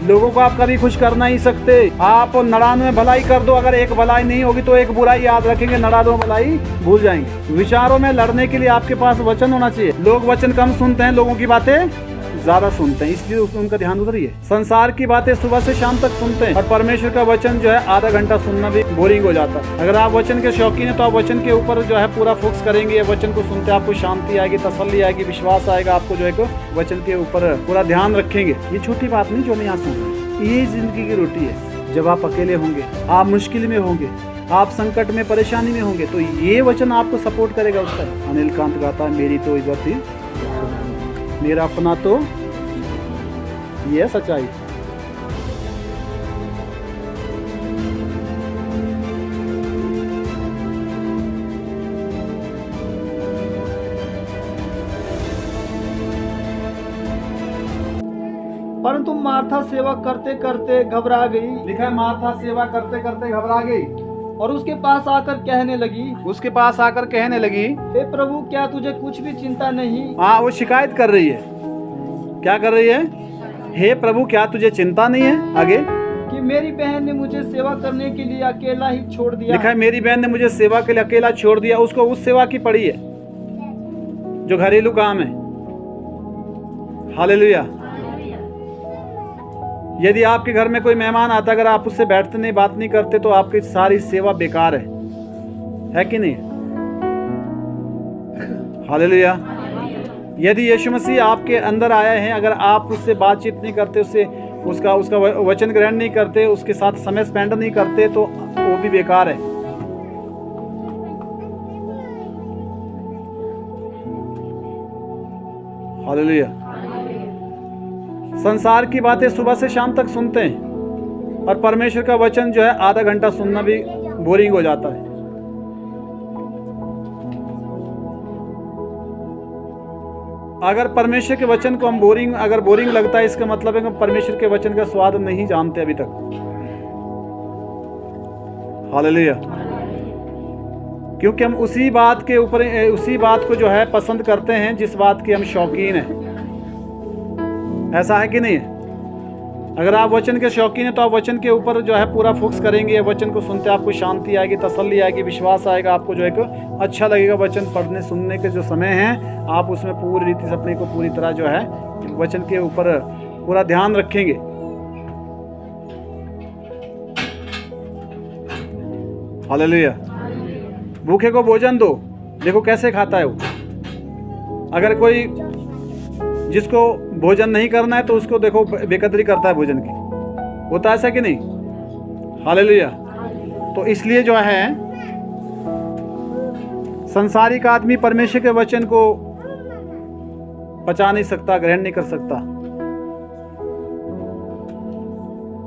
लोगों को आप कभी खुश कर नहीं सकते। आप 99 भलाई कर दो, अगर एक भलाई नहीं होगी तो एक बुराई याद रखेंगे, 99 भलाई भूल जाएंगे। विचारों में लड़ने के लिए आपके पास वचन होना चाहिए। लोग वचन कम सुनते हैं, लोगों की बातें ज्यादा सुनते हैं, इसलिए उनका ध्यान उधर ही है। संसार की बातें सुबह से शाम तक सुनते हैं और परमेश्वर का वचन जो है आधा घंटा सुनना भी बोरिंग हो जाता है। अगर आप वचन के शौकीन हैं तो आप वचन के ऊपर जो है पूरा फोकस करेंगे। वचन को सुनते आपको शांति आएगी, तसल्ली आएगी, विश्वास आएगा, आपको जो है वचन के ऊपर पूरा ध्यान रखेंगे। ये छोटी बात नहीं जो हम यहाँ सुन रहे हैं, ये जिंदगी की रोटी है। जब आप अकेले होंगे, आप मुश्किल में होंगे, आप संकट में परेशानी में होंगे, तो ये वचन आपको सपोर्ट करेगा। उसका अनिल कांत गाता है, मेरी तो इज्जत थी मेरा अपना तो ये सच्चाई। परंतु मार्था सेवा करते करते घबरा गई। लिखा है मार्था सेवा करते करते घबरा गई और उसके पास आकर कहने लगी, उसके पास आकर कहने लगी, हे प्रभु, क्या तुझे कुछ भी चिंता नहीं? हाँ, वो शिकायत कर रही है। क्या कर रही है? हे प्रभु, क्या तुझे चिंता नहीं है? आगे कि मेरी बहन ने मुझे सेवा करने के लिए अकेला ही छोड़ दिया। लिखा है मेरी बहन ने मुझे सेवा के लिए अकेला छोड़ दिया। उसको उस सेवा की पड़ी है जो घरेलू काम है। हालेलुया। यदि आपके घर में कोई मेहमान आता, अगर आप उससे बैठते नहीं, बात नहीं करते, तो आपकी सारी सेवा बेकार है कि नहीं? हालेलुया। यदि यीशु मसीह आपके अंदर आया है, अगर आप उससे बातचीत नहीं करते, उसका वचन ग्रहण नहीं करते, उसके साथ समय स्पेंड नहीं करते, तो वो भी बेकार है। हालेलुया। संसार की बातें सुबह से शाम तक सुनते हैं और परमेश्वर का वचन जो है आधा घंटा सुनना भी बोरिंग हो जाता है। अगर परमेश्वर के वचन को हम अगर बोरिंग लगता है, इसका मतलब है कि परमेश्वर के वचन का स्वाद नहीं जानते अभी तक। हालेलुया। क्योंकि हम उसी बात को जो है पसंद करते हैं जिस बात के हम शौकीन हैं। ऐसा है कि नहीं? अगर आप वचन के शौकीन हैं तो आप वचन के ऊपर जो है पूरा फोकस करेंगे। वचन को सुनते आपको शांति आएगी, तसल्ली आएगी, विश्वास आएगा, आपको जो है अच्छा लगेगा। वचन पढ़ने सुनने के जो समय है, आप उसमें पूरी रीति से अपने को पूरी तरह जो है वचन के ऊपर पूरा ध्यान रखेंगे। हालेलुया। भूखे को भोजन दो, देखो कैसे खाता है वो। अगर कोई जिसको भोजन नहीं करना है तो उसको देखो बेकदरी करता है भोजन की। होता है ऐसा कि नहीं? हालेलुया। तो इसलिए जो है संसारिक आदमी परमेश्वर के वचन को पचा नहीं सकता, ग्रहण नहीं कर सकता।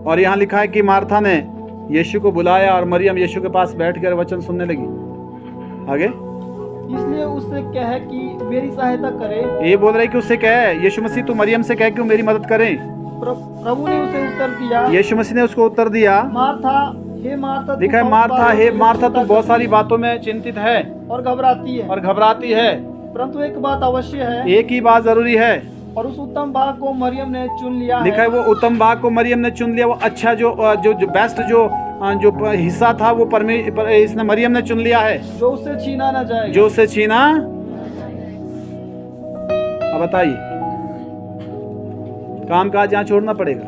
और यहाँ लिखा है कि मार्था ने यीशु को बुलाया और मरियम यीशु के पास बैठकर वचन सुनने लगी। आगे इसलिए उससे कह कि मेरी सहायता करे। ये बोल रहे कि उससे कहे, यीशु मसीह तू मरियम से कह कि मेरी मदद करें। प्रभु ने उसे उत्तर दिया, यीशु मसीह ने उसको उत्तर दिया, मार्था, हे मार्था, लिखा है मार्था, हे मार्था, तू बहुत सारी बातों में चिंतित है और घबराती है, परंतु एक बात अवश्य है, एक ही बात जरूरी है, और उस उत्तम भाग को मरियम ने चुन लिया। लिखा है वो उत्तम भाग को मरियम ने चुन लिया। वो अच्छा जो बेस्ट जो हिस्सा था वो इसने मरियम ने चुन लिया है, जो उससे छीना ना जाए, जो उससे छीना। अब बताइए, काम काज यहाँ छोड़ना पड़ेगा।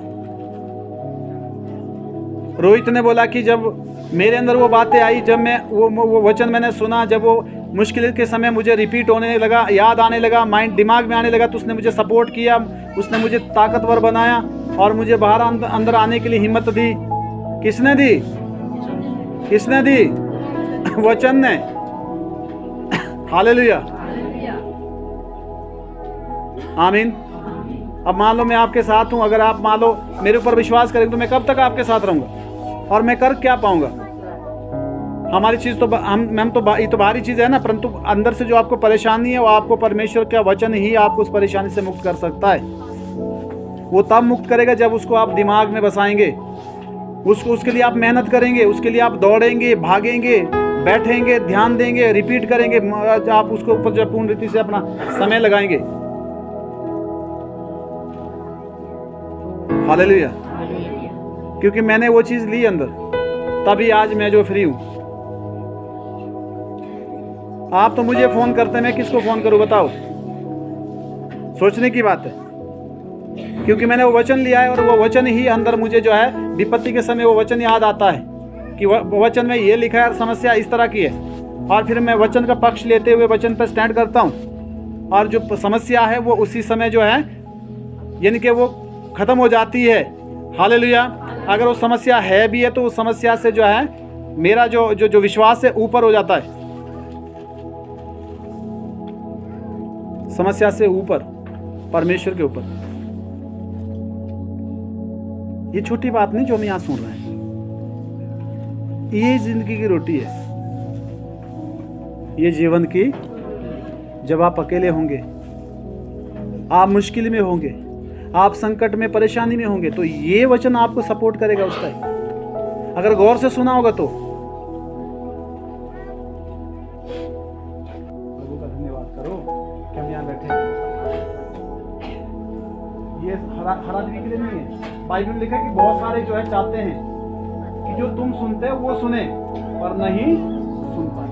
रोहित ने बोला कि जब मेरे अंदर वो बातें आई, जब मैं वो वचन मैंने सुना, जब वो मुश्किल के समय मुझे रिपीट होने लगा, याद आने लगा, माइंड दिमाग में आने लगा, तो उसने मुझे सपोर्ट किया, उसने मुझे ताकतवर बनाया और मुझे बाहर अंदर आने के लिए हिम्मत दी। किसने दी? किसने दी? वचन ने। हालेलुया। आमीन। अब मान लो मैं आपके साथ हूं, अगर आप मान लो मेरे ऊपर विश्वास करेंगे तो मैं कब तक आपके साथ रहूंगा और मैं कर क्या पाऊंगा? हमारी चीज तो ये तो बाहरी चीज है ना, परंतु अंदर से जो आपको परेशानी है वो आपको परमेश्वर का वचन ही आपको उस परेशानी से मुक्त कर सकता है। वो तब मुक्त करेगा जब उसको आप दिमाग में बसाएंगे, उसके लिए आप मेहनत करेंगे, उसके लिए आप दौड़ेंगे, भागेंगे, बैठेंगे, ध्यान देंगे, रिपीट करेंगे, आप उसके ऊपर जो पूर्ण रीति से अपना समय लगाएंगे। हालेलुया। क्योंकि मैंने वो चीज़ ली अंदर, तभी आज मैं जो फ्री हूँ। आप तो मुझे फ़ोन करते हैं, मैं किसको फ़ोन करूँ बताओ? सोचने की बात है, क्योंकि मैंने वो वचन लिया है और वो वचन ही अंदर मुझे जो है विपत्ति के समय वो वचन याद आता है कि वचन में ये लिखा है, समस्या इस तरह की है, और फिर मैं वचन का पक्ष लेते हुए वचन पर स्टैंड करता हूँ, और जो समस्या है वो उसी समय जो है यानी कि वो ख़त्म हो जाती है। हालेलुया। अगर वो समस्या है भी है तो उस समस्या से जो है मेरा जो विश्वास है ऊपर हो जाता है, समस्या से ऊपर, परमेश्वर के ऊपर। ये छोटी बात नहीं जो हम यहाँ सुन रहे हैं, ये जिंदगी की रोटी है, ये जीवन की। जब आप अकेले होंगे, आप मुश्किल में होंगे, आप संकट में, परेशानी में होंगे, तो ये वचन आपको सपोर्ट करेगा उस टाइम, अगर गौर से सुना होगा तो। प्रभु का धन्यवाद करो कि हम यहाँ बैठे। ये हरा दिवी के लिए नहीं है। बाइबल में लिखा है कि बहुत सारे जो है चाहते हैं कि जो तुम सुनते हो वो सुने, पर नहीं सुन पाए।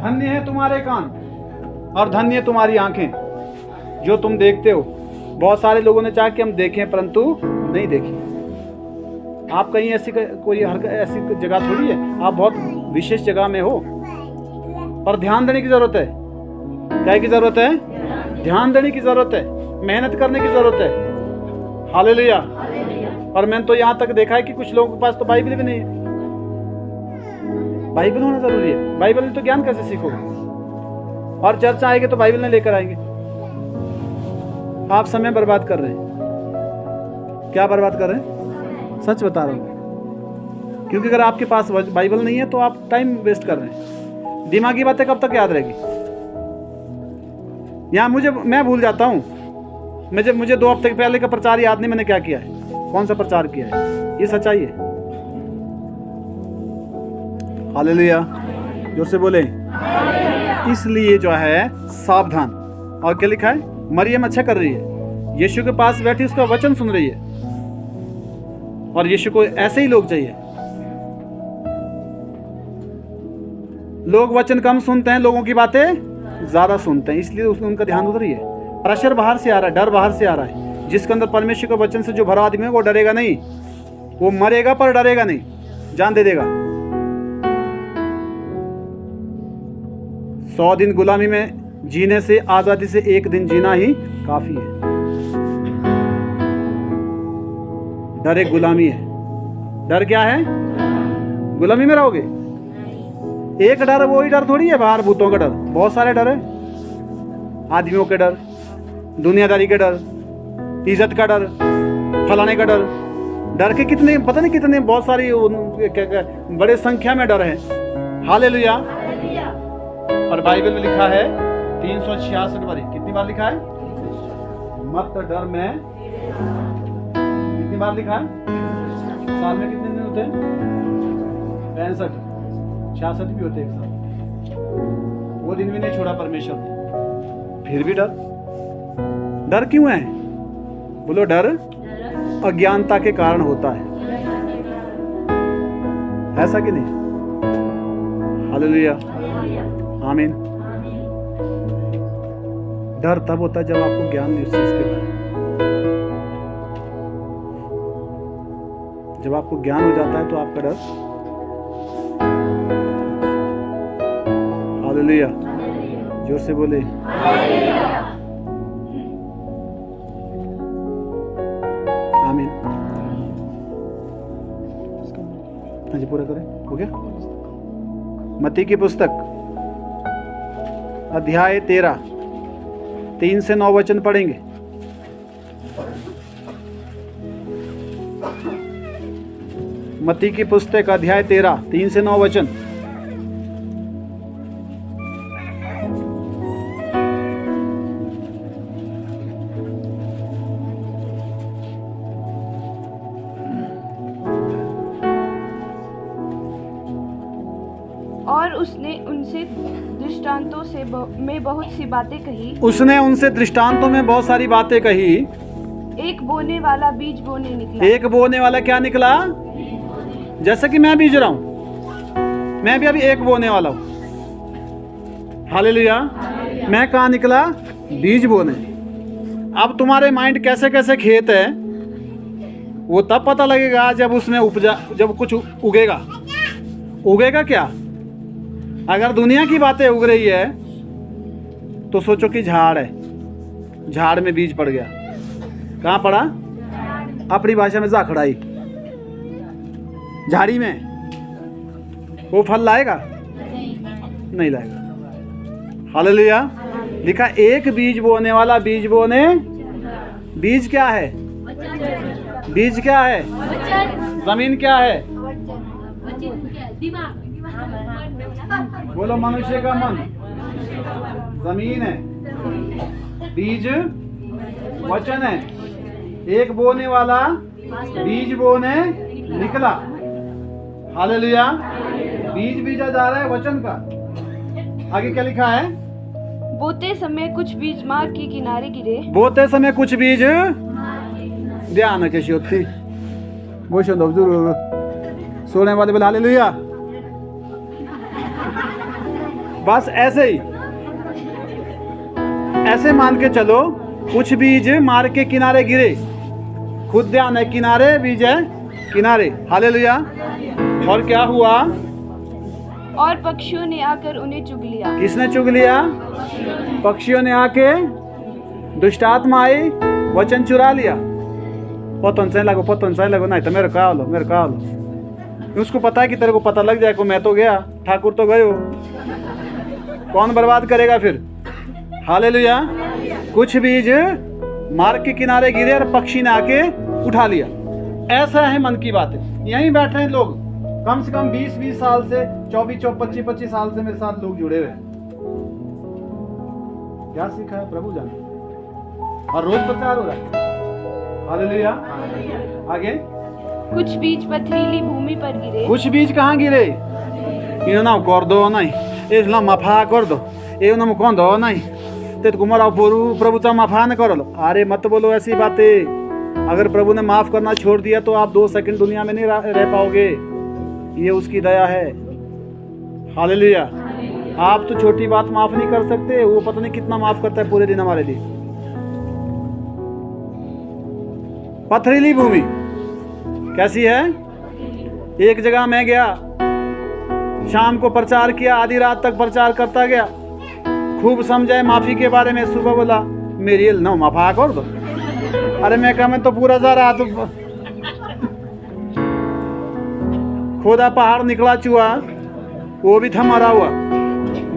धन्य है तुम्हारे कान और धन्य है तुम्हारी आंखें जो तुम देखते हो। बहुत सारे लोगों ने चाहा कि हम देखें परंतु नहीं देखें। आप कहीं ऐसी कोई ऐसी जगह थोड़ी है, आप बहुत विशेष जगह में हो, पर ध्यान देने की जरूरत है। क्या की जरूरत है? ध्यान देने की जरूरत है, मेहनत करने की जरूरत है। हालेलुया। और मैंने तो यहाँ तक देखा है कि कुछ लोगों के पास तो बाइबल भी नहीं है। बाइबल होना जरूरी है। बाइबल में तो ज्ञान कैसे सीखोगे? और चर्चा आएगी तो बाइबल नहीं लेकर आएंगे। आप समय बर्बाद कर रहे हैं। क्या बर्बाद कर रहे हैं? सच बता रहा हूँ। क्योंकि अगर आपके पास बाइबल नहीं है तो आप टाइम वेस्ट कर रहे हैं। दिमागी बातें कब तक याद रहेगी? यहाँ मैं भूल जाता हूँ। मुझे 2 हफ्ते पहले का प्रचार याद नहीं मैंने क्या किया है, कौन सा प्रचार किया है। ये सच्चाई है। हालेलुया। जोर से बोले। इसलिए जो है सावधान। और क्या लिखा है? मरियम अच्छा कर रही है, यीशु के पास बैठी उसका वचन सुन रही है, और यीशु को ऐसे ही लोग चाहिए। लोग वचन कम सुनते हैं, लोगों की बातें ज्यादा सुनते हैं, इसलिए उनका ध्यान उधर ही है। प्रेशर बाहर से आ रहा है, डर बाहर से आ रहा है। जिसके अंदर परमेश्वर के वचन से जो भरा आदमी है वो डरेगा नहीं, वो मरेगा पर डरेगा नहीं, जान दे देगा। 100 दिन गुलामी में जीने से, आजादी से 1 दिन जीना ही काफी है। डर एक गुलामी है। डर क्या है? गुलामी में रहोगे। एक डर वही डर थोड़ी है बाहर भूतों का डर, बहुत सारे डर है। आदमियों के डर, दुनियादारी के डर, इज्जत का डर, फलाने का डर। डर के कितने पता नहीं कितने, बहुत सारी बड़े संख्या में डर है। हालेलुया। और बाइबल में लिखा है 366 बार। कितनी बार लिखा है? मत डर में। कितनी बार लिखा है? साल में कितने दिन होते हैं? 65, 66 भी होते हैं एक साल। वो दिन भी नहीं छोड़ा परमेश्वर ने। फिर भी डर क्यों है? बोलो, डर अज्ञानता के कारण होता है। ऐसा कि नहीं? हालेलुया, आमीन। डर तब होता है जब आपको ज्ञान नहीं उस चीज के बारे में। जब आपको ज्ञान हो जाता है तो आपका डर। हालेलुया। जोर से बोले। आमीन। हाँ जी, पूरा करें। हो गया? मत्ती की पुस्तक अध्याय 13, 3 से 9 वचन पढ़ेंगे। मत्ती की पुस्तक अध्याय 13, 3 से 9 वचन। और उसने उनसे दृष्टांतों में बहुत सी बातें कही। उसने उनसे दृष्टांतों में बहुत सारी बातें कही। एक बोने वाला बीज बोने निकला। एक बोने वाला क्या निकला? जैसे कि मैं बीज रहा हूं, मैं भी अभी एक बोने वाला हूं। हालेलुया। मैं कहाँ निकला? बीज बोने। अब तुम्हारे माइंड कैसे कैसे खेत है वो तब पता लगेगा जब उसमें जब कुछ उगेगा। उगेगा क्या? अगर दुनिया की बातें उग रही है तो सोचो कि झाड़ है, झाड़ में बीज पड़ गया। कहाँ पड़ा? अपनी भाषा में जाखड़ाई, झाड़ी में। वो फल लाएगा? नहीं लाएगा। हालेलुया। लिखा एक बीज बोने वाला बीज बोने। बीज क्या है? बीज क्या है? जमीन क्या है? बोलो मनुष्य का मन जमीन है, बीज वचन है। एक बोने वाला बीज बोने निकला। हालेलुया। बीज बीजा जा रहा है वचन का। आगे क्या लिखा है? बोते समय कुछ बीज मार्ग के किनारे गिरे। बोते समय कुछ बीज ध्यान कशी होती वो जरूर सोने वाले बोले हालेलुया। बस ऐसे ही, ऐसे मान के चलो, कुछ बीज मार्ग के किनारे गिरे। खुद ध्यान है, किनारे बीज है, किनारे। हालेलुया। और क्या हुआ? और पक्षियों ने आकर उन्हें चुग लिया। किसने चुग लिया? पक्षियों ने आके, दुष्टात्मा आई, वचन चुरा लिया। पतन से लगो नहीं तो मेरे का लो, मेरे का लो। उसको पता है कि तेरे को पता लग जाए को मैं तो गया, ठाकुर तो गए हो, कौन बर्बाद करेगा फिर? हालेलुया। कुछ बीज मार्ग के किनारे गिरे और पक्षी ने आके उठा लिया। ऐसा है मन की बातें। यहीं बैठे हैं लोग, कम से कम 20-20 साल से, 24-25 साल से मेरे साथ लोग जुड़े हुए हैं। क्या सीखा है प्रभु जाने, और रोज प्रचार हो रहा है। हालेलुया। आगे। कुछ बीज पथरीली भूमि पर गिरे। कुछ बीज कहाँ गिरे? इन्हों ना कर दो नहीं, इसला मफा कर दो, ये ना कौन दो नहीं, तेरे को मरा प्रभु चा मफा न करो। अरे मत बोलो ऐसी बातें। अगर प्रभु ने माफ करना छोड़ दिया तो आप 2 सेकंड दुनिया में नहीं रह पाओगे। ये उसकी दया है। हालेलुया। आप तो छोटी बात माफ नहीं कर सकते, वो पता नहीं कितना माफ करता है पूरे दिन हमारे लिए। पथरीली भूमि कैसी है? एक जगह मैं गया, शाम को प्रचार किया, आधी रात तक प्रचार करता गया, खूब समझाए माफी के बारे में। सुबह बोला मेरी न माफा कर दो। अरे मैं कहा मैं तो पूरा जा रहा, तो खोदा पहाड़ निकला चूहा, वो भी था मरा हुआ,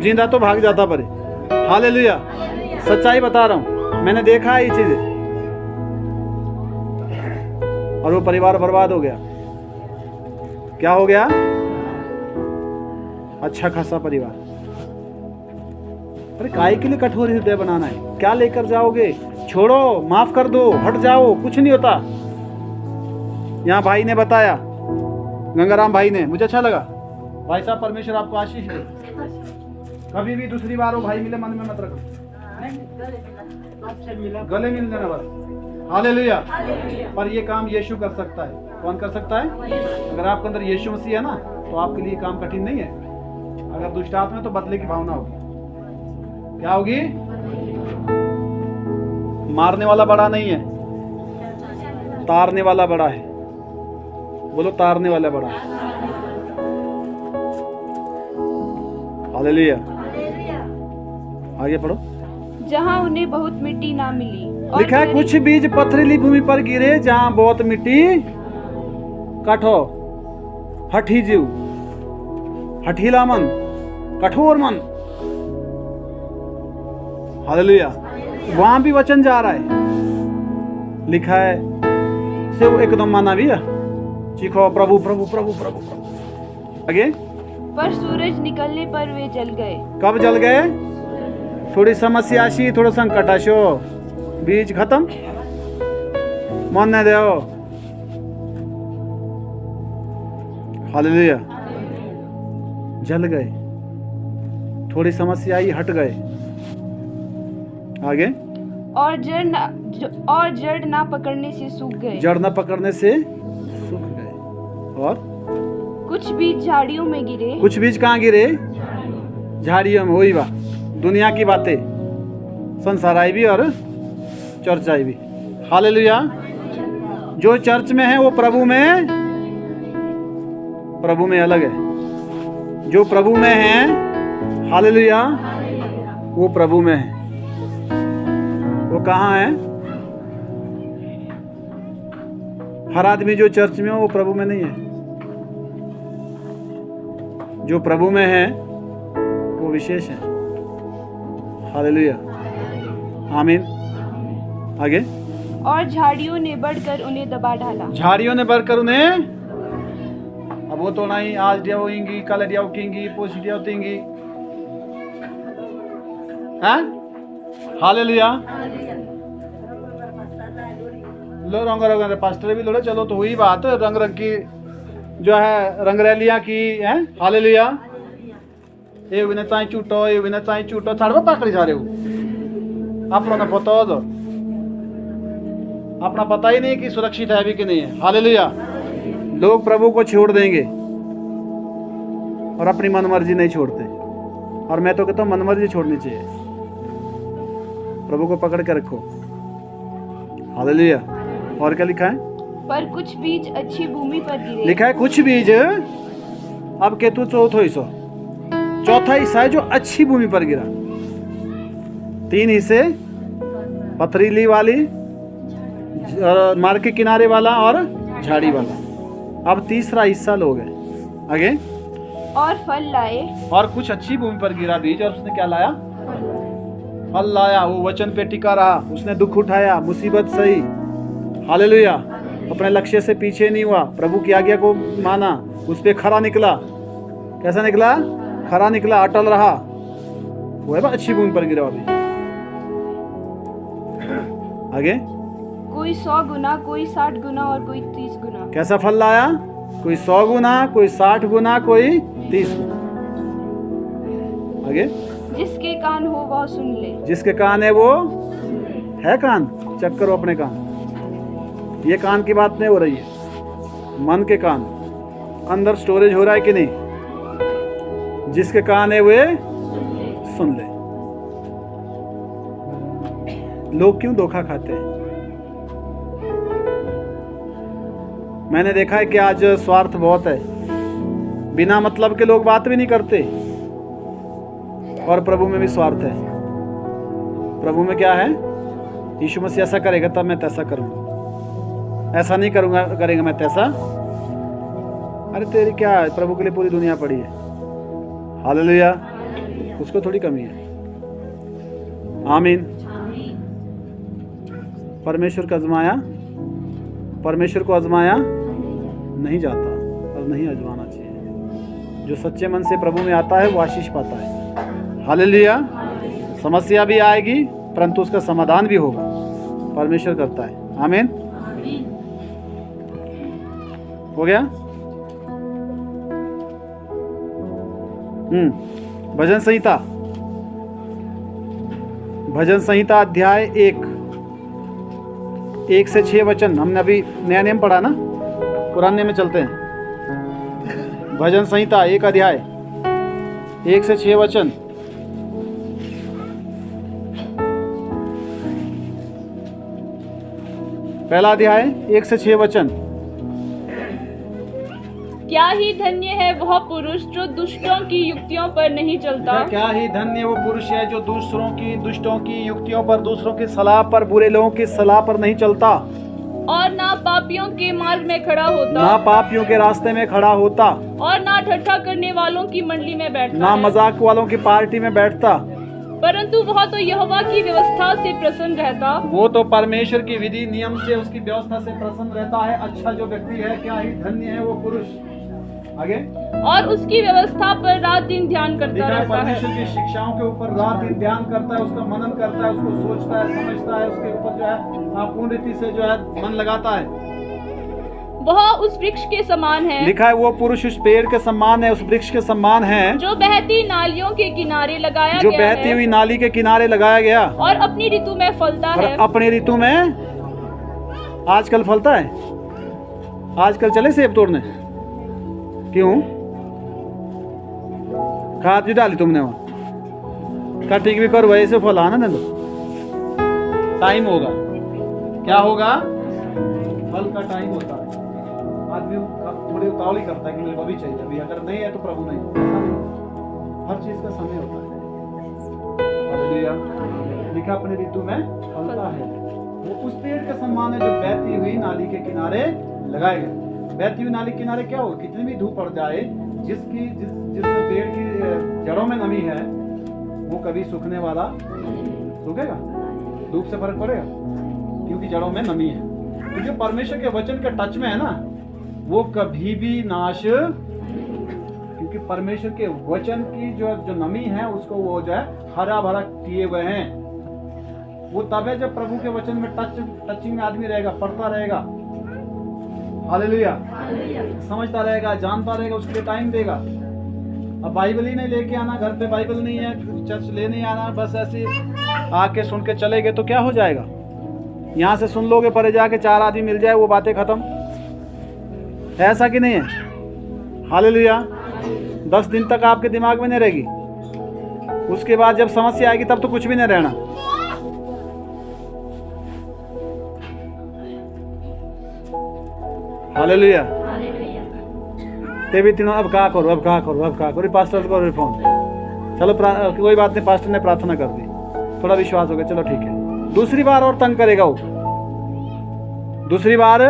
जिंदा तो भाग जाता परे। हालेलुया। सच्चाई बता रहा हूं, मैंने देखा है ये चीजें, और वो परिवार बर्बाद हो गया। क्या हो गया? अच्छा खासा परिवार। अरे काय के लिए कठोर हृदय बनाना है? क्या लेकर जाओगे? छोड़ो, माफ कर दो, हट जाओ, कुछ नहीं होता। यहाँ भाई ने बताया, गंगाराम भाई ने, मुझे अच्छा लगा। भाई साहब परमेश्वर आपको आशीष दे। कभी भी दूसरी बार वो भाई मिले मन में मत रखो, गले मिल देना बस। हालेलुया। पर ये काम यीशु कर सकता है। कौन कर सकता है? अगर आपके अंदर यीशु मसीह है ना, तो आपके लिए काम कठिन नहीं है। अगर दुष्टात्मा है तो बदले की भावना होगी। क्या होगी? मारने वाला बड़ा नहीं है, तारने वाला बड़ा है। बोलो तारने वाला बड़ा है। हालेलुया। आगे पढ़ो। जहाँ उन्हें बहुत मिट्टी ना मिली। लिखा है कुछ बीज पथरीली भूमि पर गिरे, जहाँ बहुत मिट्टी, कठो, हठी जीव, हठीला मन, कठोर मन। हालेलुया। वहां भी वचन जा रहा है। लिखा है से वो एकदम माना भी है, चीखो प्रभु प्रभु प्रभु प्रभु प्रभु। आगे। पर सूरज निकलने पर वे जल गए। कब जल गए? थोड़ी समस्या आशी, थोड़ा संकट आशो, बीज खत्म, मन नहीं दो। हालेलुया। जल गए, थोड़ी समस्या आई, हट गए। आगे। और जड़ ना पकड़ने से सूख गए। जड़ न पकड़ने से सूख गए। और कुछ बीज झाड़ियों में गिरे। कुछ बीज कहाँ गिरे? झाड़ियों में। वही बात, दुनिया की बातें, संसाराई भी और चर्चाई भी। हालेलुया। जो चर्च में है वो प्रभु में अलग है। जो प्रभु में है, हालेलुया, वो प्रभु में है। वो कहाँ है? हर आदमी जो चर्च में हो वो प्रभु में नहीं है। जो प्रभु में है वो विशेष है। हालेलुया, आमीन। आगे। और झाड़ियों ने बढ़कर उन्हें दबा डाला। झाड़ियों ने बढ़कर उन्हें, अब वो तो नहीं, आज दिया होंगी, कल दिया होंगी, पोछ दिया होती, हाँ? हालेलुया। लो रंग रंग पास्टर भी लोड़े, चलो तो हुई बात, रंग रंग की जो है रंगरैलियां की हैं। हालेलुया। ये विना चाय चूटो, ये विना चाय चूटो, छाड़वा पाकड़ी सारे हो। आप लोगों ने पता हो, अपना पता ही नहीं कि सुरक्षित है भी कि नहीं है। हालेलुया। लोग प्रभु को छोड़ देंगे और अपनी मनमर्जी नहीं छोड़ते। और मैं तो कहता हूँ मनमर्जी छोड़नी चाहिए। प्रभु को पकड़ के रखो। हालेलुया। और क्या लिखा है? पर कुछ बीज अच्छी भूमि पर गिरे। लिखा है कुछ बीज, अब केतु चौथा हिस्सा है जो अच्छी भूमि पर गिरा। 3 हिस्से, पथरीली वाली, मार्ग के किनारे वाला और झाड़ी वाला। अब तीसरा हिस्सा लोग है। आगे। और फल लाए। और कुछ अच्छी भूमि पर गिरा बीज, और उसने क्या लाया? फल लाया। वो वचन पे टिका रहा, उसने दुख उठाया, मुसीबत सही। हालेलुया। अपने लक्ष्य से पीछे नहीं हुआ, प्रभु की आज्ञा को माना, उस पे खरा निकला। कैसा निकला? खरा निकला, अटल रहा। वो है अच्छी भूमि पर गिरा अभी। आगे। कोई 100 गुना, कोई 60 गुना और कोई 30 गुना। कैसा फल लाया? कोई 100 गुना, कोई 60 गुना, कोई 30 गुना। आगे। जिसके कान हो वह सुन ले। जिसके कान है वो है कान, चेक करो अपने कान। ये कान की बात नहीं हो रही है, मन के कान, अंदर स्टोरेज हो रहा है कि नहीं? जिसके कान है वे सुन ले। लोग क्यों धोखा खाते हैं? मैंने देखा है कि आज स्वार्थ बहुत है, बिना मतलब के लोग बात भी नहीं करते। और प्रभु में भी स्वार्थ है। प्रभु में क्या है? यीशु मसीह ऐसा करेगा तब मैं तैसा करूंगा, ऐसा नहीं करूंगा करेगा मैं तैसा। अरे तेरी क्या है? प्रभु के लिए पूरी दुनिया पड़ी है। हालेलुया। उसको थोड़ी कमी है। आमीन। परमेश्वर को आजमाया नहीं जाता और नहीं आजमाना चाहिए। जो सच्चे मन से प्रभु में आता है वो आशीष पाता है। हालेलुया। समस्या भी आएगी परंतु उसका समाधान भी होगा। परमेश्वर करता है। आमीन। हो गया? भजन संहिता अध्याय 1 से 6 वचन। हमने अभी नया नियम पढ़ा ना, पुराने में चलते हैं। भजन संहिता 1 अध्याय 1 से 6 वचन। पहला अध्याय 1 से 6 वचन। क्या ही धन्य है वह पुरुष जो दुष्टों की युक्तियों पर नहीं चलता। क्या ही धन्य वो पुरुष है जो दुष्टों की युक्तियों पर, दूसरों की सलाह पर, बुरे लोगों की सलाह पर नहीं चलता। और ना पापियों के मार्ग में खड़ा होता। ना पापियों के रास्ते में खड़ा होता। और ना ठट्ठा करने वालों की मंडली में बैठता। ना मजाक वालों की पार्टी में बैठता। परंतु वह तो यहोवा की व्यवस्था से प्रसन्न रहता। वो तो परमेश्वर की विधि नियम से, उसकी व्यवस्था से प्रसन्न रहता है। अच्छा जो व्यक्ति है, क्या ही धन्य है वो पुरुष। आगे। और उसकी व्यवस्था पर रात दिन ध्यान करता रहता है। परमेश्वर की शिक्षाओं के ऊपर रात दिन ध्यान करता है, उसका मनन करता है, उसको सोचता है, समझता है, उसके ऊपर जो है पूर्ण रीति से जो है मन लगाता है। वह उस वृक्ष के समान है लिखा है वो पुरुष उस पेड़ के समान है, उस वृक्ष के समान है जो बहती नालियों के किनारे लगाया जो गया बहती है हुई नाली के किनारे लगाया गया और अपनी ऋतु में फलता और है। अपनी ऋतु में आजकल फलता है। आजकल चले सेब तोड़ने? क्यों? खाद भी डाली तुमने वहां? कटिंग भी करो, ऐसे फल आना दे दो। टाइम होगा, क्या होगा? फल का टाइम होता है। आदमी थोड़ी उतावली करता है कि मेरे को अभी चाहिए, अभी अगर नहीं है तो प्रभु नहीं। ऐसा नहीं, हर चीज का समय होता है। हालेलुया। लिखा अपनी ऋतु में फलता है। वो उस पेड़ के समान है जो बहती हुई नाली के किनारे लगाए गए। बहती हुई नाली के किनारे क्या हो, कितनी भी धूप पड़ जाए, जिस पेड़ की जड़ों में नमी है वो कभी सूखने वाला सूखेगा? धूप से फर्क पड़ेगा? क्योंकि जड़ों में नमी है। तो जो परमेश्वर के वचन के टच में है ना, वो कभी भी नाश, क्योंकि परमेश्वर के वचन की जो नमी है उसको वो जो है हरा भरा किए हुए हैं। वो तब है जब प्रभु के वचन में टचिंग में आदमी रहेगा, पढ़ता रहेगा, हालेलुया, समझता रहेगा, जानता रहेगा, उसके लिए टाइम देगा। अब बाइबल ही नहीं लेके आना, घर पे बाइबल नहीं है, चर्च ले नहीं आना, बस ऐसे आके सुन के चले गए तो क्या हो जाएगा? यहाँ से सुन लोगे, परे जाके 4 आदमी मिल जाए, वो बातें खत्म। ऐसा कि नहीं है? हालेलुया। 10 दिन तक आपके दिमाग में नहीं रहेगी, उसके बाद जब समस्या आएगी तब तो कुछ भी नहीं रहना। हालेलुया। ते भी तीनों अब कहा करो पास्टर को फोन। चलो कोई बात नहीं, पास्टर ने प्रार्थना कर दी, थोड़ा विश्वास हो गया, चलो ठीक है। दूसरी बार और तंग करेगा वो, दूसरी बार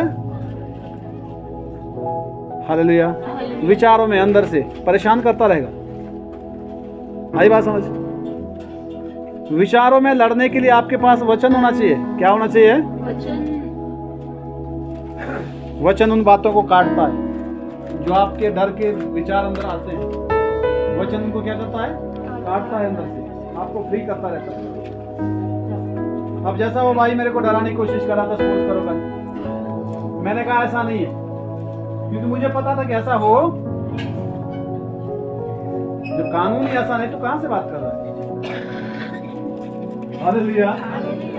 हालेलुया विचारों में अंदर से परेशान करता रहेगा। आई बात समझ? विचारों में लड़ने के लिए आपके पास वचन होना चाहिए। क्या होना चाहिए? वचन उन बातों को काटता है जो आपके डर के विचार अंदर आते हैं। वचन उनको क्या करता है? काटता है अंदर से, आपको फ्री करता रहता है। अब जैसा वो भाई मेरे को डराने की कोशिश कर रहा था, सपोज करो कल, मैंने कहा ऐसा नहीं है, क्योंकि मुझे पता था कि ऐसा हो। जब कानून ही ऐसा नहीं तो कहां से बात कर रहा है? हालेलुया।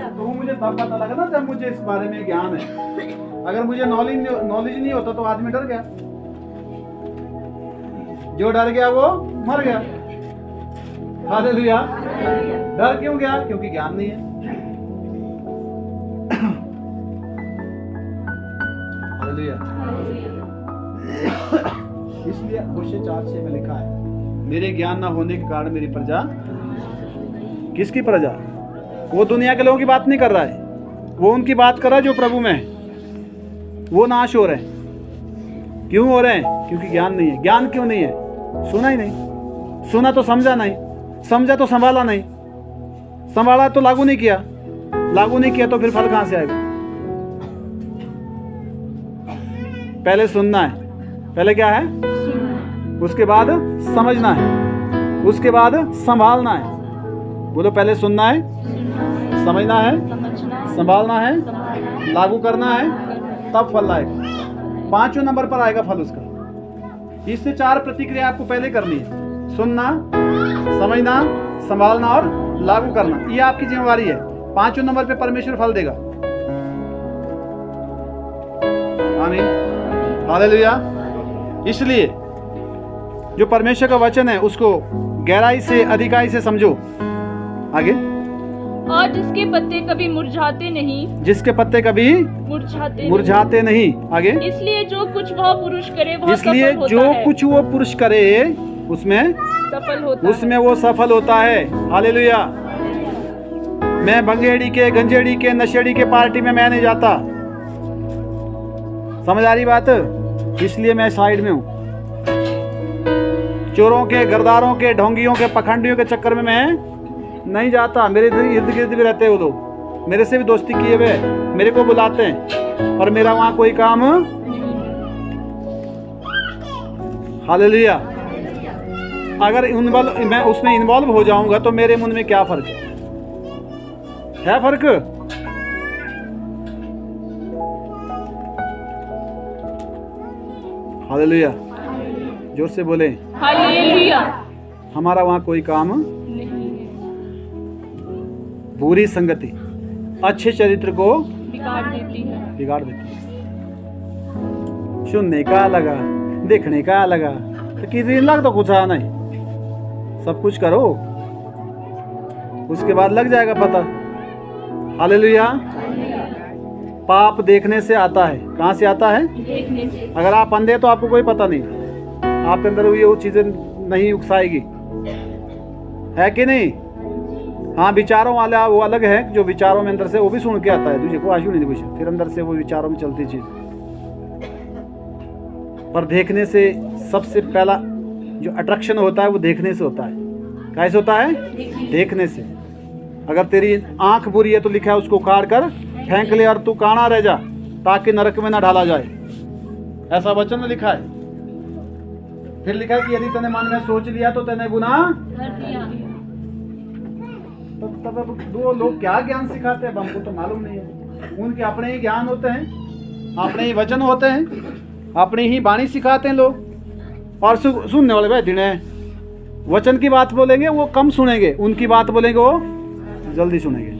तो वो मुझे तब पता लगा ना जब मुझे इस बारे में ज्ञान है। अगर मुझे नॉलेज नहीं होता तो आदमी डर गया, जो डर गया वो मर गया। हालेलुया। डर क्यों गया? क्योंकि ज्ञान नहीं है। हालेलुया। इसलिए होशे 4:6 में लिखा है, मेरे ज्ञान ना होने के कारण मेरी प्रजा, किसकी प्रजा? वो दुनिया के लोगों की बात नहीं कर रहा है, वो उनकी बात कर रहा है जो प्रभु में है। वो नाश हो रहे हैं। क्यों हो रहे हैं? क्योंकि ज्ञान नहीं है। ज्ञान क्यों नहीं है? सुना ही नहीं, सुना तो समझा नहीं, समझा तो संभाला नहीं, संभाला तो लागू नहीं किया, लागू नहीं किया तो फिर फल कहां से आएगा? पहले सुनना है, पहले क्या है? उसके बाद समझना है, उसके बाद संभालना है। बोलो, पहले सुनना है, समझना है, संभालना है, लागू करना है, तब फल आएगा। 5वें नंबर पर आएगा फल उसका। इससे 4 प्रतिक्रिया आपको पहले करनी है: सुनना, समझना, संभालना और लागू करना। ये आपकी जिम्मेवारी है। 5वें नंबर पे परमेश्वर फल देगा। आमीन, हालेलुया। इसलिए जो परमेश्वर का वचन है उसको गहराई से, अधिकाई से समझो। आगे, और जिसके पत्ते कभी मुरझाते नहीं, जिसके पत्ते कभी मुरझाते नहीं। आगे, इसलिए जो कुछ वह पुरुष करे वह इसलिए सफल होता जो है। कुछ वो पुरुष करे उसमें सफल होता उसमें वो सफल होता है। हालेलुया। मैं भंगेड़ी के, गंजेड़ी के, नशेड़ी के पार्टी में मैं नहीं जाता। समझ आ रही बात? इसलिए मैं साइड में हूं। चोरों के, गरदारों के, ढोंगियों के, पखंडियों के चक्कर में मैं नहीं जाता। मेरे इर्द गिर्द भी रहते हैं वो लोग, मेरे से भी दोस्ती किए हुए, मेरे को बुलाते हैं और मेरा वहां कोई काम। हालेलुया। अगर मैं उसमें इन्वॉल्व हो जाऊंगा तो मेरे मन में क्या फर्क है फर्क? हालेलुया, जोर से बोले। हालेलुया। हमारा वहाँ कोई काम नहीं है, बुरी संगति अच्छे चरित्र को बिगाड़ देती है। बिगाड़ देती है। सुनने का लगा, देखने का लगा, तो कितनी लग तो कुछ आना नहीं, सब कुछ करो, उसके बाद लग जाएगा पता। हालेलुया। पाप देखने से आता है। कहाँ से आता है? देखने से। अगर आप अंधे तो आपको कोई पता नहीं, आपके अंदर ये वो चीजें नहीं उकसाएगी, है कि नहीं? हाँ, विचारों वाला वो अलग है, जो विचारों में अंदर से वो भी सुन के आता है, तुझे को आशु नहीं कुछ, फिर अंदर से वो विचारों में चलती चीज। पर देखने से सबसे पहला जो अट्रैक्शन होता है वो देखने से होता है। कैसे होता है? देखने से। अगर तेरी आंख बुरी है तो लिखा है उसको काट कर फेंक ले और तू काना रह जा, ताकि नरक में ना डाला जाए, ऐसा वचन में लिखा है। फिर लिखा है कि यदि तूने मन में सोच लिया तो तूने गुनाह कर दिया। तब दो लोग क्या ज्ञान सिखाते हैं हमको तो मालूम नहीं है। उनके अपने ही ज्ञान होते हैं, अपने ही वचन होते हैं, अपनी ही वाणी सिखाते हैं लोग। और सुनने वाले भाई दिने वचन की बात बोलेंगे वो कम सुनेंगे, उनकी बात बोलेंगे वो जल्दी सुनेंगे।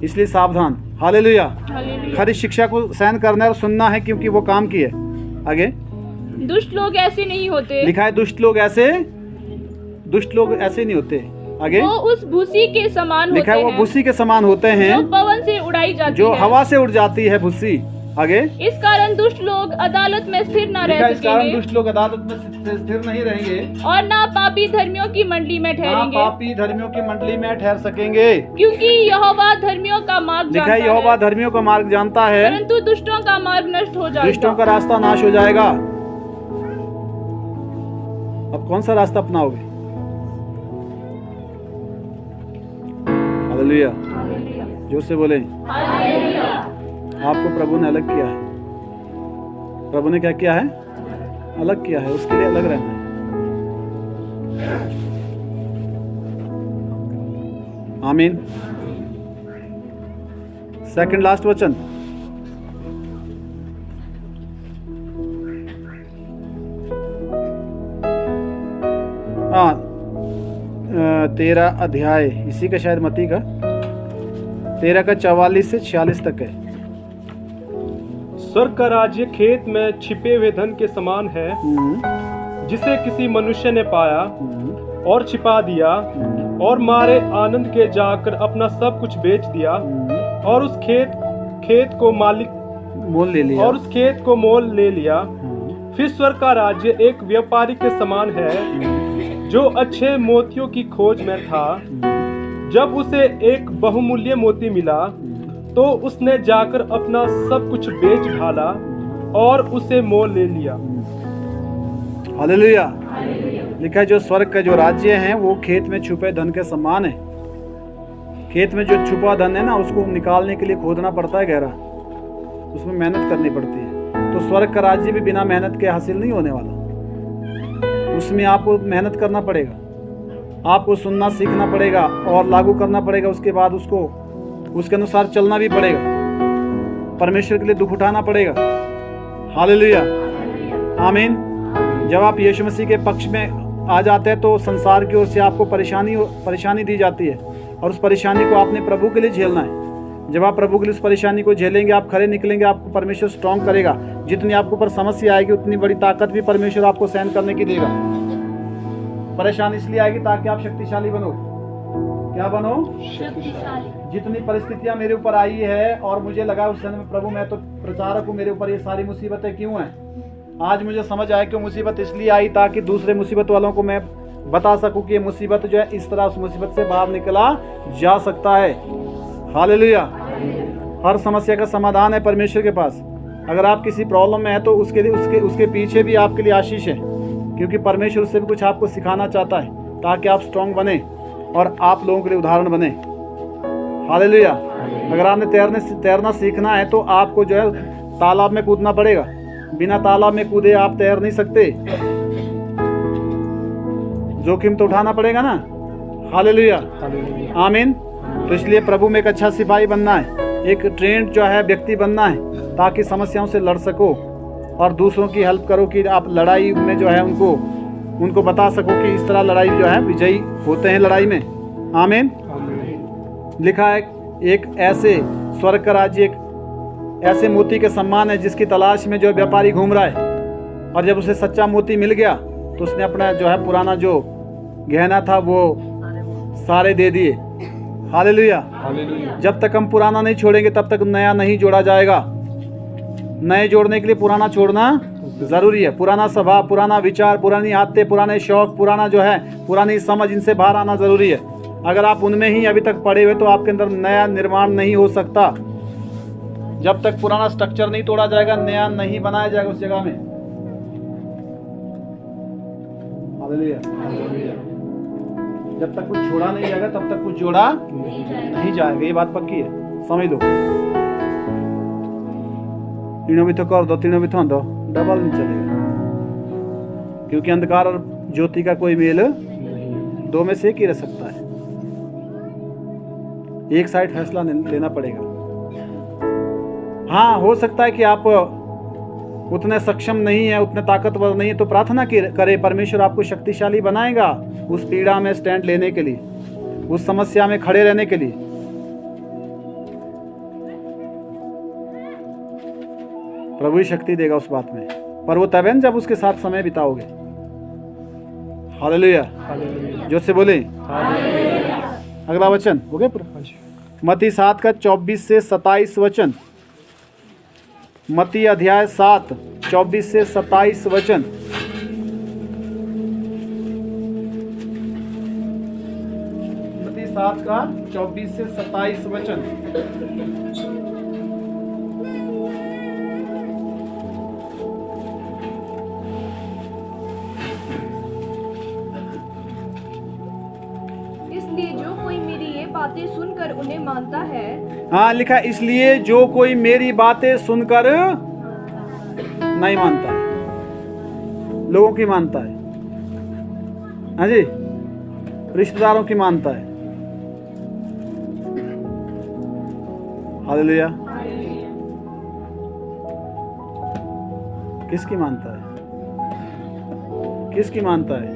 इसलिए सावधान। हालेलुया। हालेलुया। खरी शिक्षा को सहन करना है और सुनना है, क्योंकि वो काम की है। आगे दुष्ट लोग ऐसे नहीं होते। लिखा है दुष्ट लोग ऐसे नहीं होते। आगे वो उस भूसी के समान होते लिखा है वो हैं, भूसी के समान होते हैं, जो पवन से उड़ाई जाती जो है। हवा से उड़ जाती है भूसी। आगे इस कारण दुष्ट लोग अदालत में स्थिर न लिखा रह है इस कारण सकेंगे दुष्ट लोग अदालत में स्थिर नहीं रहेंगे, और ना पापी धर्मियों की मंडली में ना ठहरेंगे, पापी धर्मियों की मंडली में ठहर सकेंगे। क्योंकि यहोवा धर्मियों का मार्ग लिखा जानता है यहोवा है, धर्मियों का मार्ग जानता है, परंतु दुष्टों का मार्ग नष्ट हो दुष्टों जाएगा। का रास्ता नाश हो जाएगा। अब कौन सा रास्ता अपनाओगे? हालेलुया, जोर से बोले। आपको प्रभु ने अलग किया है। प्रभु ने क्या किया है? अलग किया है, उसके लिए अलग रहना है। आमीन। सेकंड लास्ट वचन, हाँ 13 अध्याय इसी का, शायद मती का 13 का 44 से 46 तक है। स्वर्ग का राज्य खेत में छिपे हुए धन के समान है, जिसे किसी मनुष्य ने पाया और छिपा दिया, और मारे आनंद के जाकर अपना सब कुछ बेच दिया, और उस खेत को मोल ले लिया, और उस खेत को मोल ले लिया। फिर स्वर्ग का राज्य एक व्यापारी के समान है, जो अच्छे मोतियों की खोज में था। जब उसे एक बहुमूल्य मोती मिला, तो उसने जाकर अपना सब कुछ बेच डाला और उसे मोल ले लिया। हालेलुया। लिखा है जो स्वर्ग का जो राज्य है वो खेत में छुपे धन के समान है। खेत में जो छुपा धन है ना, उसको निकालने के लिए खोदना पड़ता है गहरा, उसमें मेहनत करनी पड़ती है। तो स्वर्ग का राज्य भी बिना मेहनत के हासिल नहीं होने वाला, उसमें आपको मेहनत करना पड़ेगा, आपको सुनना सीखना पड़ेगा और लागू करना पड़ेगा। उसके बाद उसको उसके अनुसार चलना भी पड़ेगा, परमेश्वर के लिए दुख उठाना पड़ेगा। हालेलुया, आमीन। जब आप यीशु मसीह के पक्ष में आ जाते हैं तो संसार की ओर से आपको परेशानी दी जाती है, और उस परेशानी को आपने प्रभु के लिए झेलना है। जब आप प्रभु के लिए उस परेशानी को झेलेंगे, आप खड़े निकलेंगे, आपको परमेश्वर स्ट्रॉन्ग करेगा। जितनी आपके ऊपर समस्या आएगी उतनी बड़ी ताकत भी परमेश्वर आपको सहन करने की देगा। परेशानी इसलिए आएगी ताकि आप शक्तिशाली बनो। क्या बनो? शक्तिशाली। जितनी परिस्थितियां मेरे ऊपर आई है और मुझे लगा उस समय प्रभु मैं तो प्रचारक हूँ, मेरे ऊपर ये सारी मुसीबतें क्यों हैं, आज मुझे समझ आया कि मुसीबत इसलिए आई ताकि दूसरे मुसीबत वालों को मैं बता सकूं कि ये मुसीबत जो है इस तरह उस मुसीबत से बाहर निकला जा सकता है। हालेलुया। हर समस्या का समाधान है परमेश्वर के पास। अगर आप किसी प्रॉब्लम में है तो उसके लिए उसके पीछे भी आपके लिए आशीष है, क्योंकि परमेश्वर उससे भी कुछ आपको सिखाना चाहता है ताकि आप स्ट्रांग बने और आप लोगों के लिए उदाहरण बने। हालेलुया। अगर आपने तैरना सीखना है तो आपको जो है तालाब में कूदना पड़ेगा। बिना तालाब में कूदे आप तैर नहीं सकते, जोखिम तो उठाना पड़ेगा ना। हालेलुया, आमीन। तो इसलिए प्रभु में एक अच्छा सिपाही बनना है, एक ट्रेंड जो है व्यक्ति बनना है ताकि समस्याओं से लड़ सको। और दूसरों की हेल्प करो कि आप लड़ाई में जो है उनको बता सको कि इस तरह लड़ाई जो है विजयी होते हैं लड़ाई में। आमीन। लिखा है एक ऐसे स्वर्ग का राज्य एक ऐसे मोती के सम्मान है जिसकी तलाश में जो व्यापारी घूम रहा है, और जब उसे सच्चा मोती मिल गया तो उसने अपना जो है पुराना जो गहना था वो सारे दे दिए। हालेलुया। जब तक हम पुराना नहीं छोड़ेंगे तब तक नया नहीं जोड़ा जाएगा। नए जोड़ने के लिए पुराना छोड़ना जरूरी है। पुराना स्वभाव, पुराना विचार, पुरानी आदतें, पुराने शौक, पुराना जो है पुरानी समझ, इनसे बाहर आना जरूरी है। अगर आप उनमें ही अभी तक पड़े हुए तो आपके अंदर नया निर्माण नहीं हो सकता। जब तक पुराना स्ट्रक्चर नहीं तोड़ा जाएगा, नया नहीं बनाया जाएगा उस जगह में। हालेलुया। जब तक कुछ छोड़ा नहीं जाएगा तब तक कुछ जोड़ा नहीं जाएगा। ये बात पक्की है, समझ लो। तीनों भी तो कर दो, तीनों भी तो दो, डबल नहीं चलेगा, क्योंकि अंधकार और ज्योति का कोई मेल दो में से एक ही रह सकता है। एक साइड फैसला लेना पड़ेगा। हाँ, हो सकता है कि आप उतने सक्षम नहीं है, उतने ताकतवर नहीं है, तो प्रार्थना करें, परमेश्वर आपको शक्तिशाली बनाएगा उस पीड़ा में स्टैंड लेने के लिए, उस समस्या में खड़े रहने के लिए। प्रभु ही शक्ति देगा उस बात में, पर वो तब है जब उसके साथ समय बिताओगे। हालेलुया। जो से बोले अगला वचन हो गया पूरा। मत्ती 7 का 24 से 27 वचन। मत्ती अध्याय 7 24 से 27 वचन। मत्ती 7 का 24 से 27 वचन। इसलिए जो कोई मेरी ये बातें सुनकर उन्हें मानता है। हाँ, लिखा इसलिए जो कोई मेरी बातें सुनकर नहीं मानता है, लोगों की मानता है, हाँ जी, रिश्तेदारों की मानता है। हालेलुया। किसकी मानता है? किसकी मानता है?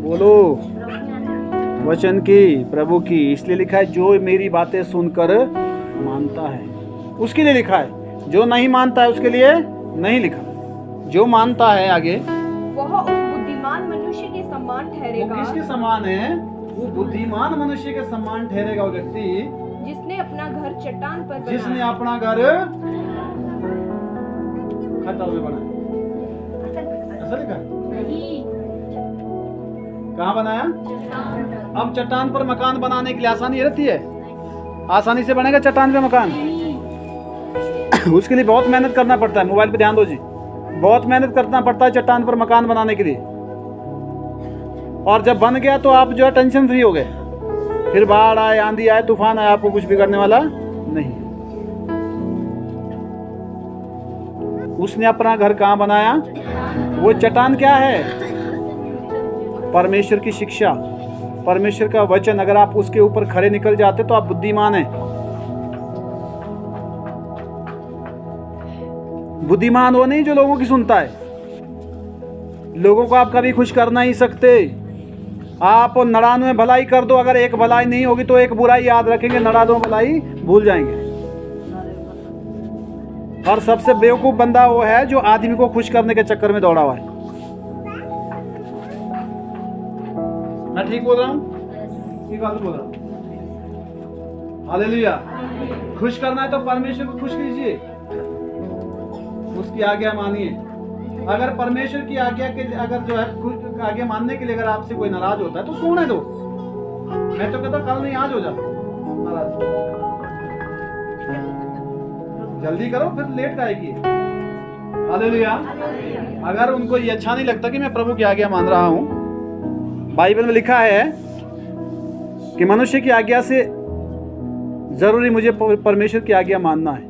बोलो। वचन की, प्रभु की। इसलिए लिखा है जो मेरी बातें सुनकर मानता है, उसके लिए लिखा है। जो नहीं मानता है उसके लिए नहीं लिखा। जो मानता है आगे, वह उस बुद्धिमान मनुष्य के समान वो ठहरेगा। किसके समान है? वो बुद्धिमान मनुष्य के समान ठहरेगा वो व्यक्ति जिसने अपना घर चट्टान पर बनाया। जिसने अपना घर खतर में बनाया। ऐसा लिखा है? कहाँ बनाया? अब चट्टान पर मकान बनाने के लिए आसानी रहती है? आसानी से बनेगा चट्टान पे मकान? उसके लिए बहुत मेहनत करना पड़ता है। मोबाइल पे ध्यान दो जी, बहुत मेहनत करना पड़ता है चट्टान पर मकान बनाने के लिए। और जब बन गया तो आप जो है टेंशन फ्री हो गए। फिर बाढ़ आए, आंधी आए, तूफान आए, आपको कुछ बिगड़ने वाला नहीं। उसने अपना घर कहाँ बनाया? वो चट्टान क्या है? परमेश्वर की शिक्षा, परमेश्वर का वचन। अगर आप उसके ऊपर खड़े निकल जाते तो आप बुद्धिमान हैं। बुद्धिमान वो नहीं जो लोगों की सुनता है। लोगों को आप कभी खुश कर नहीं सकते। आप 99 भलाई कर दो, अगर एक भलाई नहीं होगी तो एक बुराई याद रखेंगे, 99 भलाई भूल जाएंगे। और सबसे बेवकूफ बंदा वो है जो आदमी को खुश करने के चक्कर में दौड़ा हुआ है। मैं ठीक बोल रहा हूँ? ठीक बात बोल रहा हूँ। हालेलुया। खुश करना है तो परमेश्वर को खुश कीजिए, उसकी आज्ञा मानिए। अगर परमेश्वर की आज्ञा के अगर जो है आज्ञा मानने के लिए अगर आपसे कोई नाराज होता है तो सोने दो। मैं तो कहता कल नहीं आज हो जा नाराज। जल्दी करो, फिर लेट आएगी। हालेलुया। अगर उनको ये अच्छा नहीं लगता कि मैं प्रभु की आज्ञा मान रहा हूँ, बाइबल में लिखा है कि मनुष्य की आज्ञा से जरूरी मुझे परमेश्वर की आज्ञा मानना है।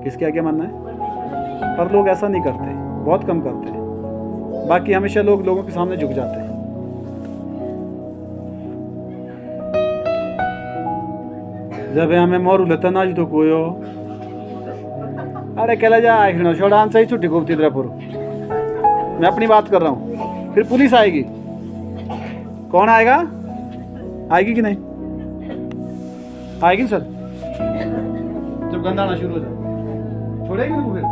किसकी आज्ञा मानना है? पर लोग ऐसा नहीं करते, बहुत कम करते हैं। बाकी हमेशा लोगों के सामने झुक जाते हैं। जब हमें मोर उलता ना जी तो कोयो अरे कहला जा हिणो छोड़ान सही छुट्टी खूब तिद्रपुर। मैं अपनी बात कर रहा हूँ। फिर पुलिस आएगी, कौन आएगा? आएगी कि नहीं आएगी सर? जब गंदा आना शुरू हो जाए छोड़ेगी ना फिर?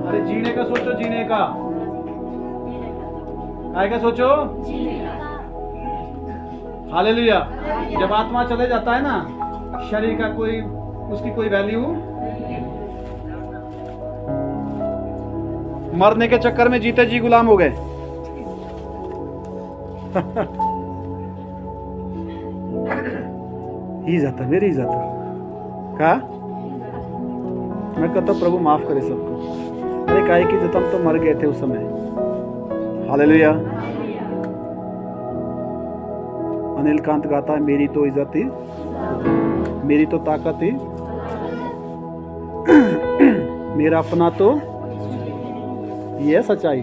अरे जीने का सोचो, जीने का आएगा सोचो। हालेलुया। जब आत्मा चले जाता है ना, शरीर का कोई उसकी कोई वैल्यू, मरने के चक्कर में जीते जी गुलाम हो गए। ही जाता मेरी जाता का मैं कहता प्रभु माफ करे सबको। अरे काहे की जब हम तो मर गए थे उस समय। हालेलुया। अनिल कांत गाता है, मेरी तो इज्जत थी, मेरी तो ताकत थी, मेरा अपना तो ये सच्चाई,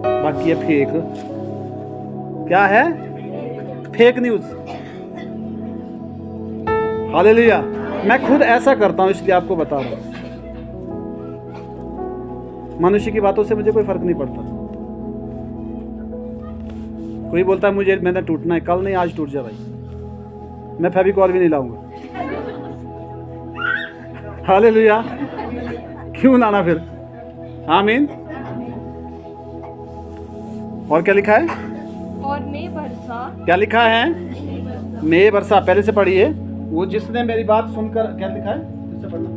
बाकी ये फेक। क्या है? Fake news. हालेलुया। मैं खुद ऐसा करता हूं इसलिए आपको बता रहा हूं। मनुष्य की बातों से मुझे कोई फर्क नहीं पड़ता। कोई बोलता है मुझे मैंने टूटना है, कल नहीं आज टूट जा भाई, मैं फेविकॉल भी नहीं लाऊंगा। हालेलुया। क्यों लाना फिर? आमीन। और क्या लिखा है? और मैं वर्षा, क्या लिखा है? मैं वर्षा। पहले से पढ़िए। वो जिसने मेरी बात सुनकर, क्या लिखा है? इससे पढ़ना।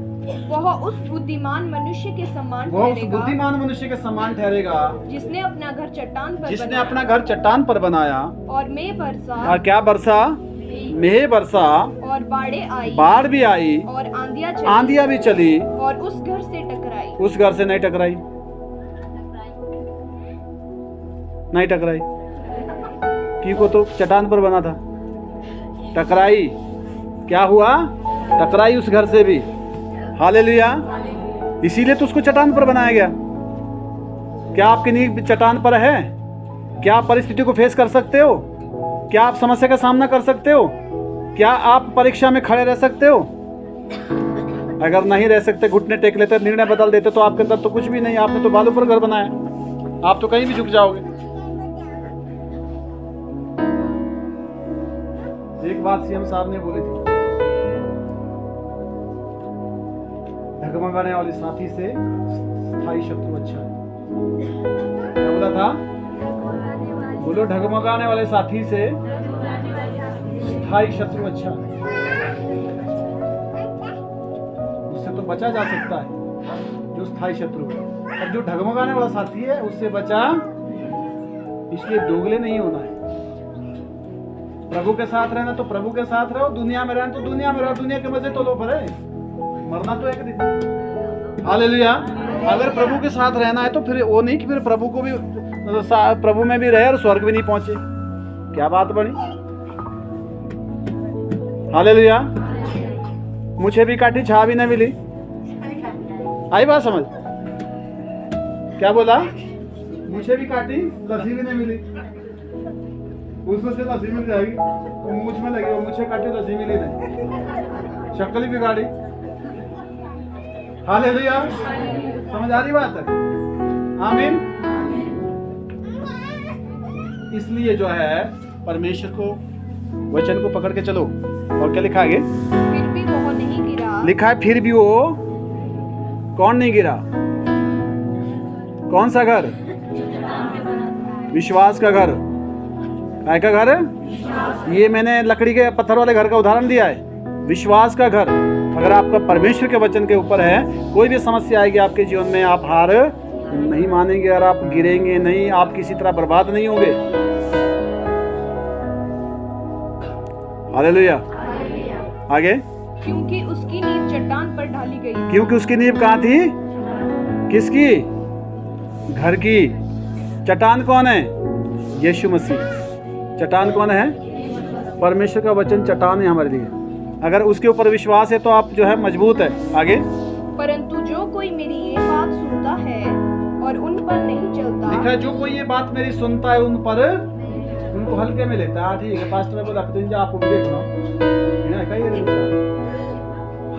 वह उस बुद्धिमान मनुष्य के समान वो उस ठहरेगा, बुद्धिमान मनुष्य के समान ठहरेगा जिसने अपना घर चट्टान पर जिसने बनाया। अपना घर चट्टान पर बनाया। और मैं वर्षा, और क्या वर्षा? मेह वर्षा, और बाढ़ें आई, बाढ़ भी आई, और आंधियां भी चली, और उस घर से टकराई। उस घर से नहीं टकराई, नहीं टकराई। क्यों? तो चट्टान पर बना था। टकराई, क्या हुआ? टकराई उस घर से भी। हालेलुया। इसीलिए तो उसको चट्टान पर बनाया गया। क्या आपकी नींव चट्टान पर है? क्या आप परिस्थिति को फेस कर सकते हो? क्या आप समस्या का सामना कर सकते हो? क्या आप परीक्षा में खड़े रह सकते हो? अगर नहीं रह सकते, घुटने टेक लेते, निर्णय बदल देते, तो आपके अंदर तो कुछ भी नहीं। आपने तो बालू पर घर बनाया, आप तो कहीं भी झुक जाओगे। एक बात सीएम साहब ने बोली थी, ढगमगाने वाले साथी से स्थायी शत्रु अच्छा है। क्या बोला था? बोलो, ढगमगाने वाले साथी से स्थायी शत्रु अच्छा है। उससे तो बचा जा सकता है जो स्थायी शत्रु है, और जो ढगमगाने वाला साथी है उससे बचा। इसलिए दोगले नहीं होना है। प्रभु के साथ रहना तो प्रभु के साथ रहो, दुनिया में रहना तो दुनिया में रहो। दुनिया के मजे तो लो, पर मरना तो एक दिन। हालेलुया। अगर प्रभु के साथ रहना है तो फिर वो नहीं कि फिर प्रभु को भी, प्रभु में भी रहे और स्वर्ग भी नहीं पहुंचे। क्या बात बनी? हालेलुया। मुझे भी काटी, छा भी न मिली। आई बात समझ? क्या बोला? मुझे भी काटी, लस्सी भी नहीं मिली। उसमें से लस्सी मिल जाएगी, मुझ में लगी, वो मुझे काटी, लस्सी मिली नहीं, शक्ल ही बिगाड़ी। हालेलुया। समझ आ रही बात है? आमीन। इसलिए जो है परमेश्वर को, वचन को पकड़ के चलो। और क्या लिखा आगे? फिर भी वो नहीं गिरा। लिखा है फिर भी वो कौन नहीं गिरा? कौन सा घर? विश्वास का घर। काय का घर? ये मैंने लकड़ी के पत्थर वाले घर का उदाहरण दिया है। विश्वास का घर। अगर आपका परमेश्वर के वचन के ऊपर है, कोई भी समस्या आएगी आपके जीवन में, आप हार नहीं मानेंगे और आप गिरेंगे नहीं, आप किसी तरह बर्बाद नहीं होंगे। हालेलुया। आगे। क्योंकि उसकी नींव चट्टान पर ढाली गई। क्योंकि उसकी नींव कहाँ थी? किसकी? घर की। चट्टान कौन है? यीशु मसीह। चट्टान कौन है? परमेश्वर का वचन चट्टान है हमारे लिए। अगर उसके ऊपर विश्वास है तो आप जो है मजबूत है। आगे। परंतु जो कोई मेरी ये बात सुनता है और उन पर नहीं चलता। लिखा है, जो कोई ये बात मेरी सुनता है उन पर, उनको हल्के में लेता है। ठीक है, पास्टर में बोला दिन जा आपको भी देख रहा हूँ।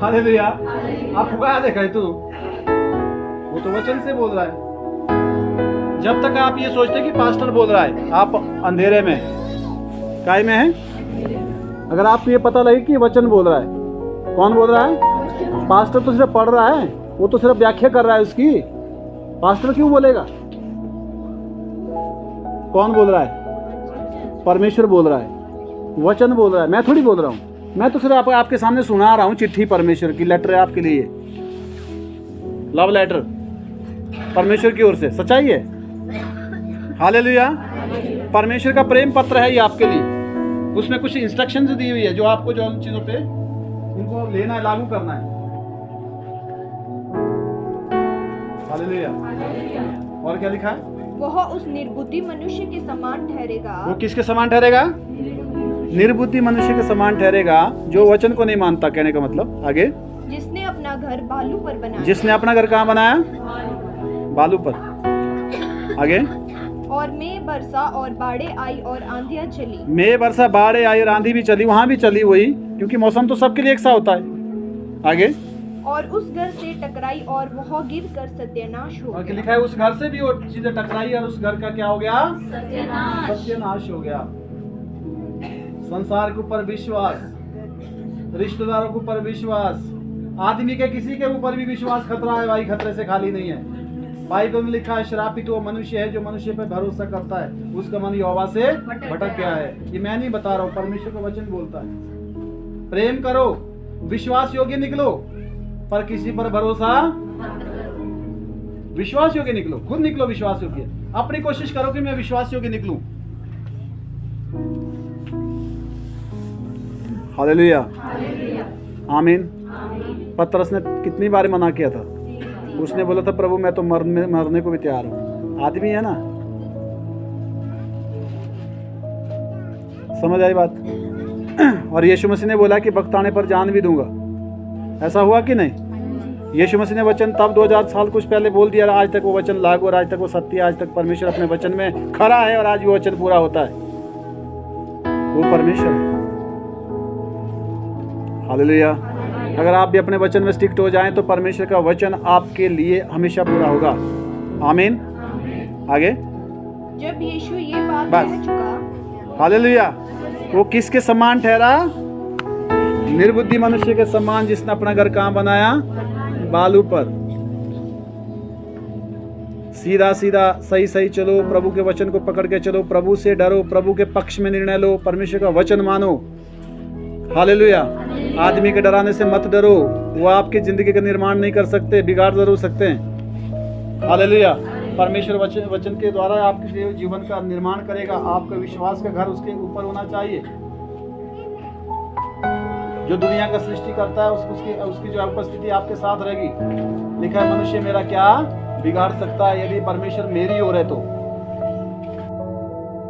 हालेलुया। आप फुकाया देखा है तू, वो तो वचन से बोल रहा है। जब तक आप ये सोचते कि पास्टर बोल रहा है, आप अंधेरे में काय में है। अगर आपको ये पता लगे कि वचन बोल रहा है, कौन बोल रहा है? पास्टर तो सिर्फ पढ़ रहा है, वो तो सिर्फ व्याख्या कर रहा है उसकी। पास्टर क्यों बोलेगा? कौन बोल रहा है? परमेश्वर बोल रहा है, वचन बोल रहा है। मैं थोड़ी बोल रहा हूँ, मैं तो सिर्फ आपके सामने सुना रहा हूँ। चिट्ठी परमेश्वर की, लेटर है आपके लिए, लव लेटर परमेश्वर की ओर से, सच्चाई है। हालेलुया। परमेश्वर का प्रेम पत्र है ये आपके लिए। उसमें कुछ इंस्ट्रक्शंस दी हुई है जो आपको जो उन चीजों पे उनको लेना है, लागू करना है। हालेलुया। और क्या लिखा है? वह उस निर्बुद्धि मनुष्य के समान ठहरेगा। वो किसके समान ठहरेगा? निर्बुद्धि मनुष्य के समान ठहरेगा जो वचन को नहीं मानता। कहने का मतलब आगे, जिसने अपना घर बालू पर बनाया। जिसने अपना घर कहाँ बनाया? बालू पर। आगे, और में बरसा और बाढ़े आई और आंधियां चली। में बरसा, बाढ़े आई और आंधी भी चली। वहां भी चली वही, क्योंकि मौसम तो सबके लिए एक सा होता है। आगे, और उस घर से टकराई और वह गिर कर सत्यानाश हो और गया। लिखा है उस घर से भी वो चीजें टकराई और उस घर का क्या हो गया? सत्यानाश हो गया। संसार के ऊपर विश्वास, रिश्तेदारों के ऊपर विश्वास, आदमी के किसी के ऊपर भी विश्वास खतरा है भाई, खतरे से खाली नहीं है। बाइबल में लिखा है श्रापित वो मनुष्य है जो मनुष्य पर भरोसा करता है, उसका मन यहोवा से भटक गया है। ये मैं नहीं बता रहा हूँ, परमेश्वर का वचन बोलता है। प्रेम करो, विश्वास योग्य निकलो, पर किसी पर भरोसा, विश्वास योग्य निकलो, खुद निकलो विश्वास योग्य। अपनी कोशिश करो कि मैं विश्वास योग्य निकलूं। हालेलुया, आमीन। पतरस ने कितनी बार मना किया था? उसने बोला था प्रभु मैं तो मरने को भी तैयार हूं। आदमी है ना, समझ आई बात? और यीशु मसीह ने बोला कि वक्त आने पर जान भी दूंगा। ऐसा हुआ कि नहीं? यीशु मसीह ने वचन तब 2000 साल कुछ पहले बोल दिया, आज तक वो वचन लागू और आज तक वो सत्य, आज तक परमेश्वर अपने वचन में खड़ा है और आज वो वचन पूरा होता है। वो परमेश्वर है। हालेलुया। अगर आप भी अपने वचन में स्टिक्ट हो जाएं तो परमेश्वर का वचन आपके लिए हमेशा पूरा होगा। आमीन। आगे, जब यीशु ये बात बस। कह चुका, हालेलुया। वो किसके समान ठहरा? निर्बुद्धि मनुष्य के समान, जिसने अपना घर कहाँ बनाया? बालू पर। सीधा सीधा सही सही चलो, प्रभु के वचन को पकड़ के चलो, प्रभु से डरो, प्रभु के पक्ष में निर्णय लो, परमेश्वर का वचन मानो। हालेलुया। आदमी के डराने से मत डरो, वो आपकी जिंदगी का निर्माण नहीं कर सकते, बिगाड़ जरूर सकते हैं। हालेलुया। परमेश्वर वचन के द्वारा आपके जीवन का निर्माण करेगा। आपका विश्वास का घर उसके ऊपर होना चाहिए। जो दुनिया का सृष्टि करता है उसकी जो उपस्थिति आपके साथ रहेगी। लिखा है मनुष्य मेरा क्या बिगाड़ सकता है? यदि परमेश्वर मेरी ओर है तो